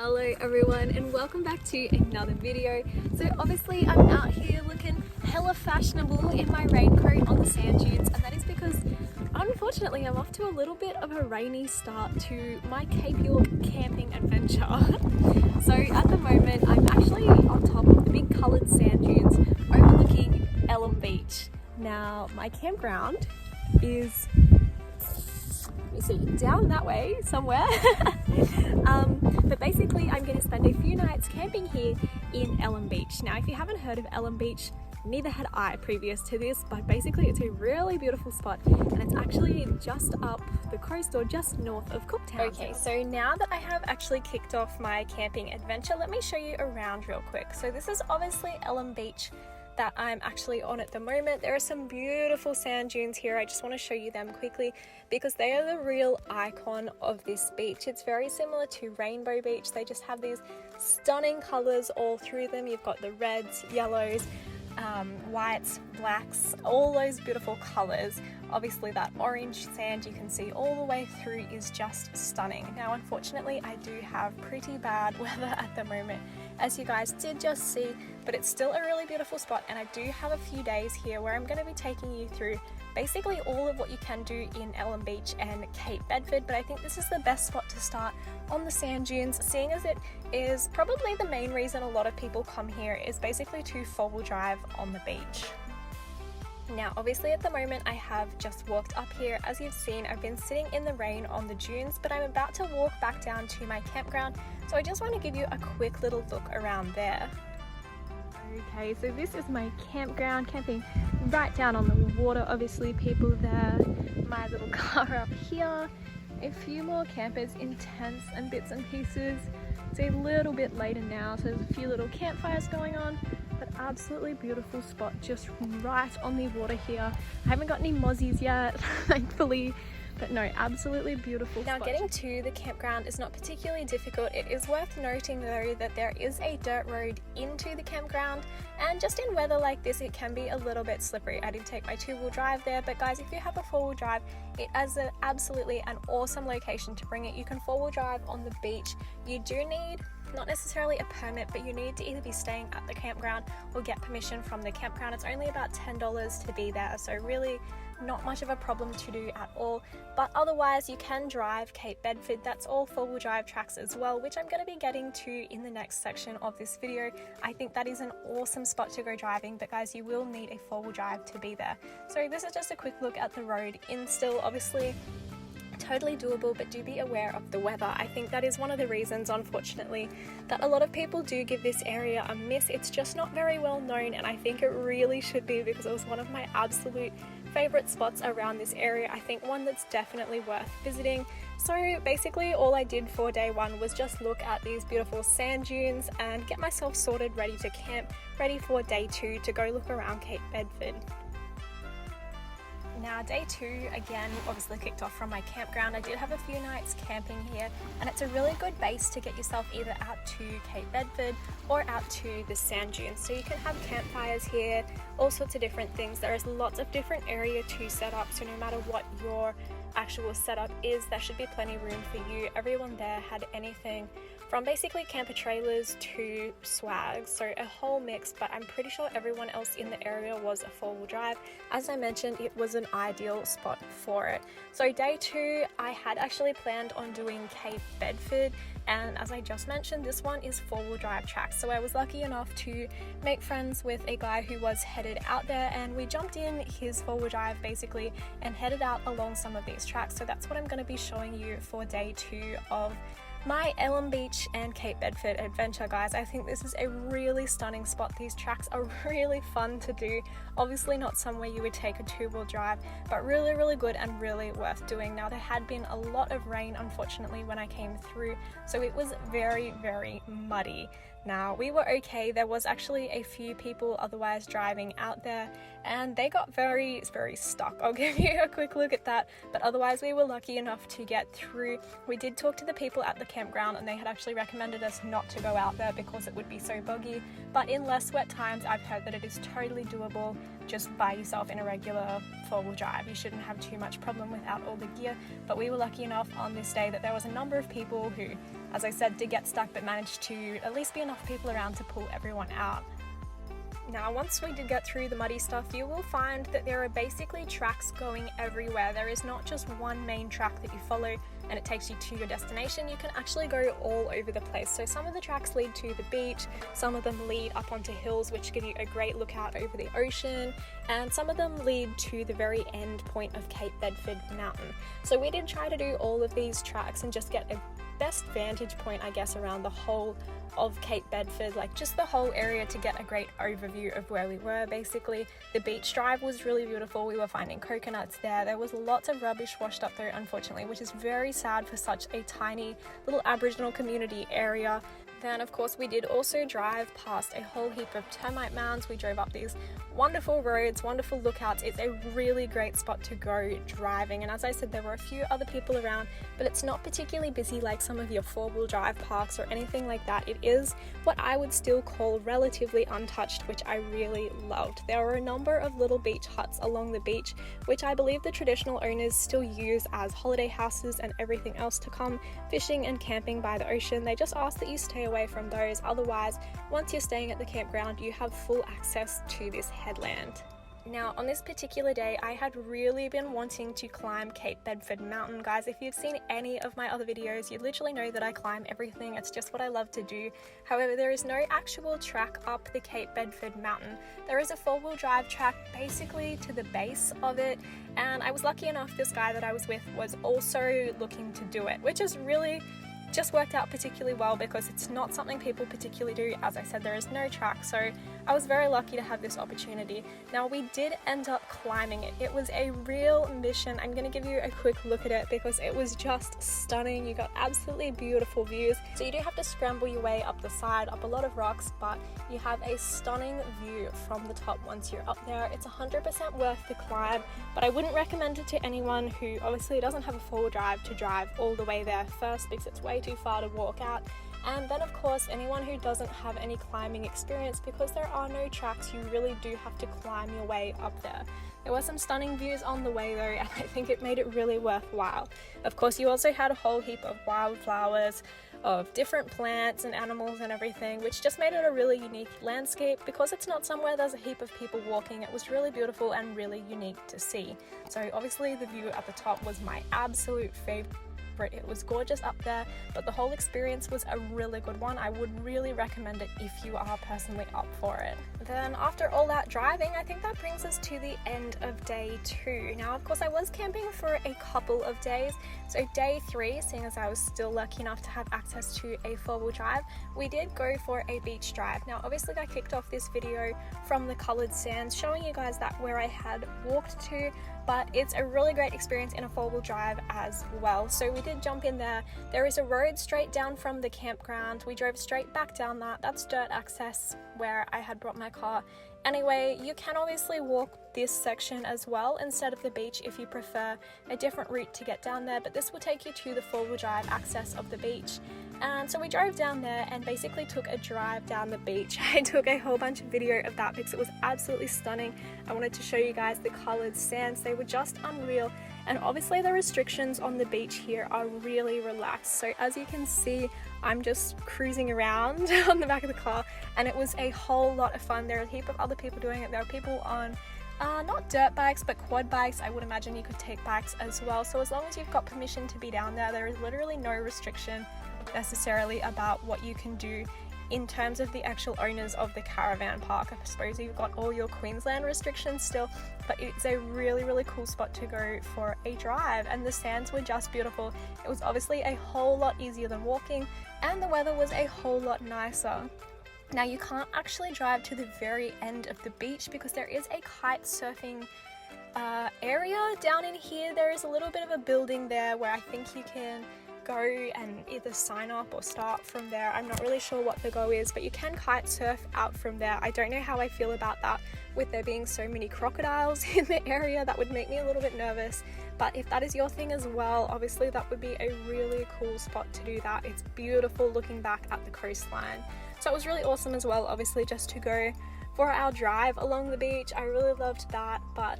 Hello everyone and welcome back to another video. So obviously I'm out here looking hella fashionable in my raincoat on the sand dunes, and that is because unfortunately I'm off to a little bit of a rainy start to my Cape York camping adventure. So at the moment I'm actually on top of the big coloured sand dunes overlooking Elim Beach. Now my campground is, let me see, down that way somewhere. But basically I'm going to spend a few nights camping here in Elim Beach. Now if you haven't heard of Elim Beach, neither had I previous to this, but basically it's a really beautiful spot and it's actually just up the coast or just north of Cooktown. Okay, so now that I have actually kicked off my camping adventure, let me show you around real quick. So this is obviously Elim Beach that I'm actually on at the moment. There are some beautiful sand dunes here. I just want to show you them quickly because they are the real icon of this beach. It's very similar to Rainbow Beach. They just have these stunning colors all through them. You've got the reds, yellows, whites, blacks, all those beautiful colors. Obviously that orange sand you can see all the way through is just stunning. Now unfortunately I do have pretty bad weather at the moment, as you guys did just see, but it's still a really beautiful spot, and I do have a few days here where I'm going to be taking you through basically all of what you can do in Elim Beach and Cape Bedford. But I think this is the best spot to start on the sand dunes, seeing as it is probably the main reason a lot of people come here is basically to 4-wheel drive on the beach. Now obviously at the moment I have just walked up here. As you've seen, I've been sitting in the rain on the dunes, but I'm about to walk back down to my campground, so I just want to give you a quick little look around there. Okay, so this is my campground, camping right down on the water, obviously people there, my little car up here, a few more campers in tents and bits and pieces. It's a little bit later now, so there's a few little campfires going on, but absolutely beautiful spot just right on the water here. I haven't got any mozzies yet, thankfully. But no, absolutely beautiful spot. Now getting to the campground is not particularly difficult. It is worth noting though that there is a dirt road into the campground, and just in weather like this it can be a little bit slippery. I did take my 2-wheel drive there, but guys, if you have a 4-wheel drive, it is absolutely an awesome location to bring it. You can 4-wheel drive on the beach. You do need not necessarily a permit, but you need to either be staying at the campground or get permission from the campground. It's only about $10 to be there, so really not much of a problem to do at all. But otherwise you can drive Cape Bedford. That's all 4-wheel drive tracks as well, which I'm going to be getting to in the next section of this video. I think that is an awesome spot to go driving, but guys, you will need a 4-wheel drive to be there. So this is just a quick look at the road in still, obviously totally doable, but do be aware of the weather. I think that is one of the reasons, unfortunately, that a lot of people do give this area a miss. It's just not very well known, and I think it really should be, because it was one of my absolute favorite spots around this area. I think one that's definitely worth visiting. So basically all I did for day one was just look at these beautiful sand dunes and get myself sorted, ready to camp, ready for day 2 to go look around Cape Bedford. Now day 2, again, obviously kicked off from my campground. I did have a few nights camping here, and it's a really good base to get yourself either out to Cape Bedford or out to the sand dunes. So you can have campfires here, all sorts of different things. There is lots of different area to set up, so no matter what your actual setup is, there should be plenty of room for you. Everyone there had anything from basically camper trailers to swags, so a whole mix, but I'm pretty sure everyone else in the area was a 4-wheel drive. As I mentioned, it was an ideal spot for it. So day 2, I had actually planned on doing Cape Bedford, and as I just mentioned, this one is 4-wheel drive tracks. So I was lucky enough to make friends with a guy who was headed out there, and we jumped in his 4-wheel drive basically and headed out along some of these tracks. So that's what I'm going to be showing you for day 2 of my Elim Beach and Cape Bedford adventure, guys. I think this is a really stunning spot. These tracks are really fun to do. Obviously not somewhere you would take a 2-wheel drive, but really good and really worth doing. Now there had been a lot of rain, unfortunately, when I came through, so it was very muddy. Now we were okay. There was actually a few people otherwise driving out there, and they got very stuck. I'll give you a quick look at that, but otherwise we were lucky enough to get through. We did talk to the people at the campground, and they had actually recommended us not to go out there because it would be so boggy, but in less wet times I've heard that it is totally doable just by yourself in a regular 4-wheel drive. You shouldn't have too much problem without all the gear, but we were lucky enough on this day that there was a number of people who as I said, did get stuck, but managed to at least be enough people around to pull everyone out. Now, once we did get through the muddy stuff, you will find that there are basically tracks going everywhere. There is not just one main track that you follow and it takes you to your destination. You can actually go all over the place. So some of the tracks lead to the beach, some of them lead up onto hills which give you a great lookout over the ocean, and some of them lead to the very end point of Cape Bedford Mountain. So we did try to do all of these tracks and just get a best vantage point, I guess, around the whole of Cape Bedford, like just the whole area, to get a great overview of where we were. Basically, the beach drive was really beautiful. We were finding coconuts there. There was lots of rubbish washed up there, unfortunately, which is very sad for such a tiny little Aboriginal community area. Then, of course, we did also drive past a whole heap of termite mounds. We drove up these wonderful roads, wonderful lookouts. It's a really great spot to go driving. And as I said, there were a few other people around, but it's not particularly busy like some of your four-wheel drive parks or anything like that. It is what I would still call relatively untouched, which I really loved. There were a number of little beach huts along the beach, which I believe the traditional owners still use as holiday houses and everything else to come fishing and camping by the ocean. They just ask that you stay away from those. Otherwise, once you're staying at the campground, you have full access to this headland. Now, on this particular day, I had really been wanting to climb Cape Bedford Mountain. Guys, if you've seen any of my other videos, you literally know that I climb everything. It's just what I love to do. However, there is no actual track up the Cape Bedford Mountain. There is a four-wheel drive track basically to the base of it, and I was lucky enough this guy that I was with was also looking to do it, which is really just worked out particularly well because it's not something people particularly do. As I said, there is no track, so I was very lucky to have this opportunity. Now, we did end up climbing it. It was a real mission. I'm going to give you a quick look at it because it was just stunning. You got absolutely beautiful views. So you do have to scramble your way up the side, up a lot of rocks, but you have a stunning view from the top once you're up there. It's 100% worth the climb, but I wouldn't recommend it to anyone who obviously doesn't have a four-wheel drive to drive all the way there first, because it's way too far to walk out. And then, of course, anyone who doesn't have any climbing experience, because there are no tracks, you really do have to climb your way up there. There were some stunning views on the way though, and I think it made it really worthwhile. Of course, you also had a whole heap of wildflowers, of different plants and animals and everything, which just made it a really unique landscape. Because it's not somewhere there's a heap of people walking, it was really beautiful and really unique to see. So obviously the view at the top was my absolute favorite. It was gorgeous up there, but the whole experience was a really good one. I would really recommend it if you are personally up for it. Then after all that driving, I think that brings us to the end of day 2. Now, of course, I was camping for a couple of days. So day 3, seeing as I was still lucky enough to have access to a four-wheel drive, we did go for a beach drive. Now, obviously I kicked off this video from the coloured sands, showing you guys that where I had walked to, but it's a really great experience in a four-wheel drive as well. So we did jump in there. There is a road straight down from the campground. We drove straight back down that. That's dirt access where I had brought my car. Anyway, you can obviously walk this section as well instead of the beach if you prefer a different route to get down there, but this will take you to the four-wheel drive access of the beach. And so we drove down there and basically took a drive down the beach. I took a whole bunch of video of that because it was absolutely stunning. I wanted to show you guys the coloured sands. They were just unreal. And obviously the restrictions on the beach here are really relaxed. So as you can see, I'm just cruising around on the back of the car, and it was a whole lot of fun. There are a heap of other people doing it. There are people on not dirt bikes, but quad bikes. I would imagine you could take bikes as well. So as long as you've got permission to be down there, there is literally no restriction necessarily about what you can do in terms of the actual owners of the caravan park. I suppose you've got all your Queensland restrictions still, but it's a really, really cool spot to go for a drive, and the sands were just beautiful. It was obviously a whole lot easier than walking, and the weather was a whole lot nicer. Now, you can't actually drive to the very end of the beach because there is a kite surfing area down in here. There is a little bit of a building there where I think you can go and either sign up or start from there. I'm not really sure what the go is, but you can kite surf out from there. I don't know how I feel about that with there being so many crocodiles in the area. That would make me a little bit nervous, but if that is your thing as well, obviously that would be a really cool spot to do that. It's beautiful looking back at the coastline. So it was really awesome as well, obviously, just to go for our drive along the beach. I really loved that, but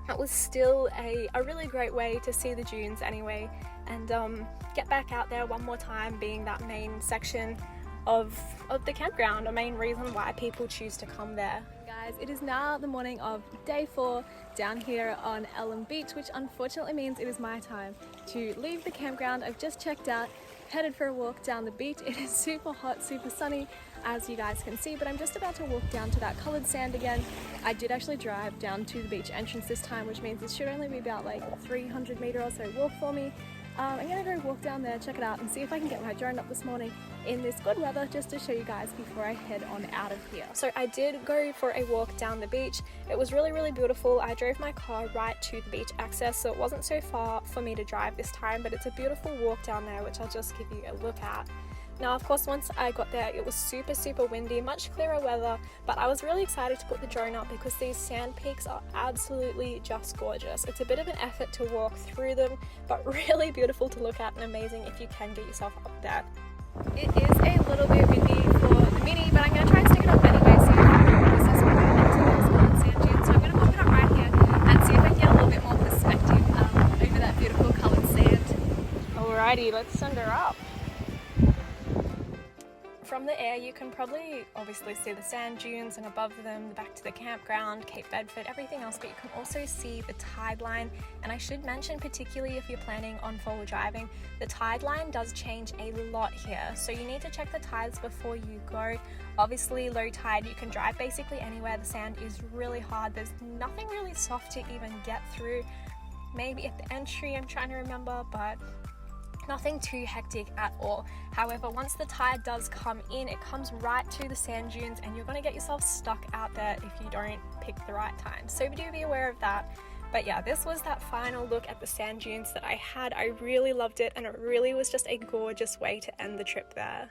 it was still a really great way to see the dunes anyway. and get back out there one more time, being that main section of the campground, a main reason why people choose to come there. Guys, it is now the morning of day 4 down here on Elim Beach, which unfortunately means it is my time to leave the campground. I've just checked out, headed for a walk down the beach. It is super hot, super sunny, as you guys can see, but I'm just about to walk down to that coloured sand again. I did actually drive down to the beach entrance this time, which means it should only be about like 300 metre or so walk for me. I'm gonna go walk down there, check it out, and see if I can get my drone up this morning in this good weather, just to show you guys before I head on out of here. So I did go for a walk down the beach. It was really, really beautiful. I drove my car right to the beach access, so it wasn't so far for me to drive this time, but it's a beautiful walk down there, which I'll just give you a look at. Now, of course, once I got there, it was super, super windy, much clearer weather, but I was really excited to put the drone up because these sand peaks are absolutely just gorgeous. It's a bit of an effort to walk through them, but really beautiful to look at and amazing if you can get yourself up there. It is a little bit windy for the Mini, but I'm going to try and stick it up anyway, so this is what I into those sand dunes. So I'm going to pop it up right here and see if I can get a little bit more perspective over that beautiful coloured sand. Alrighty, let's send her up. From the air, you can probably obviously see the sand dunes and above them, the back to the campground, Cape Bedford, everything else, but you can also see the tide line. And I should mention, particularly if you're planning on 4-wheel driving, the tide line does change a lot here. So you need to check the tides before you go. Obviously, low tide, you can drive basically anywhere. The sand is really hard. There's nothing really soft to even get through. Maybe at the entry, I'm trying to remember, but nothing too hectic at all. However, once the tide does come in, it comes right to the sand dunes and you're going to get yourself stuck out there if you don't pick the right time. So do be aware of that. But yeah, this was that final look at the sand dunes that I had. I really loved it, and it really was just a gorgeous way to end the trip there.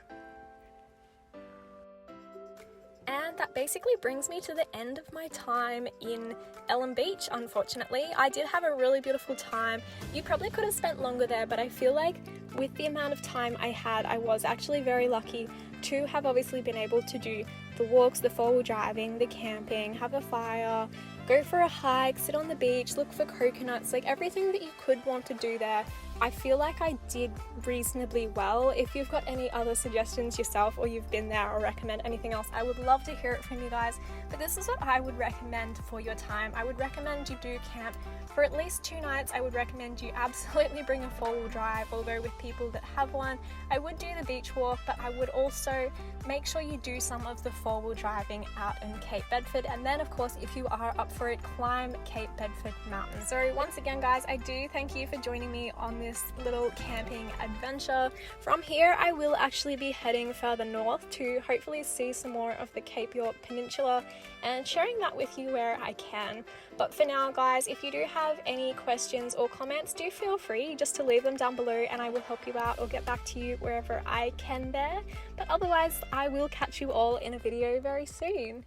And that basically brings me to the end of my time in Elim Beach, unfortunately. I did have a really beautiful time. You probably could have spent longer there, but I feel like with the amount of time I had, I was actually very lucky to have obviously been able to do the walks, the 4-wheel driving, the camping, have a fire, go for a hike, sit on the beach, look for coconuts, like everything that you could want to do there. I feel like I did reasonably well. If you've got any other suggestions yourself, or you've been there or recommend anything else, I would love to hear it from you guys. But this is what I would recommend for your time. I would recommend you do camp for at least 2 nights. I would recommend you absolutely bring a 4-wheel drive or go with people that have one. I would do the beach walk, but I would also make sure you do some of the 4-wheel driving out in Cape Bedford. And then, of course, if you are up for it, climb Cape Bedford Mountain. So once again, guys, I do thank you for joining me on this little camping adventure. From here, I will actually be heading further north to hopefully see some more of the Cape York Peninsula and sharing that with you where I can. But for now, guys, if you do have any questions or comments, do feel free just to leave them down below and I will help you out or get back to you wherever I can there. But otherwise, I will catch you all in a video very soon.